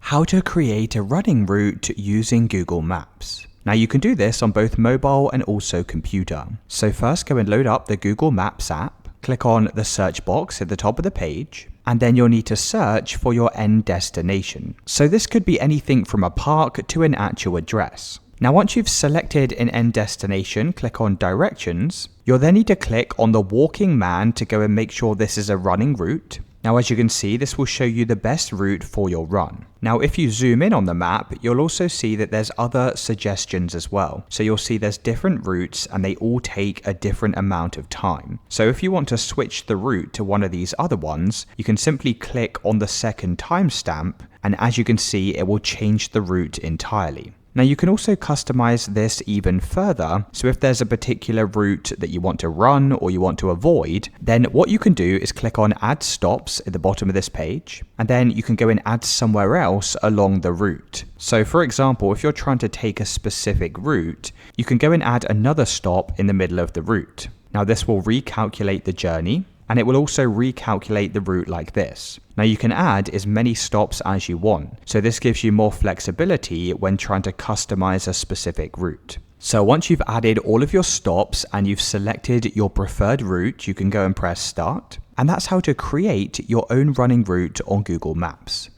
How to create a running route using Google Maps. Now you can do this on both mobile and also computer. So first go and load up the Google Maps app, click on the search box at the top of the page, and then you'll need to search for your end destination. So this could be anything from a park to an actual address. Now once you've selected an end destination, click on Directions. You'll then need to click on the walking man to go and make sure this is a running route. Now as you can see, this will show you the best route for your run. Now if you zoom in on the map, you'll also see that there's other suggestions as well. So you'll see there's different routes and they all take a different amount of time. So if you want to switch the route to one of these other ones, you can simply click on the second timestamp, and as you can see, it will change the route entirely. Now you can also customize this even further, so if there's a particular route that you want to run or you want to avoid, then what you can do is click on Add Stops at the bottom of this page, and then you can go and add somewhere else along the route. So for example, if you're trying to take a specific route, you can go and add another stop in the middle of the route. Now this will recalculate the journey, and it will also recalculate the route like this. Now you can add as many stops as you want, so this gives you more flexibility when trying to customize a specific route. So once you've added all of your stops and you've selected your preferred route, you can go and press Start. And that's how to create your own running route on Google Maps.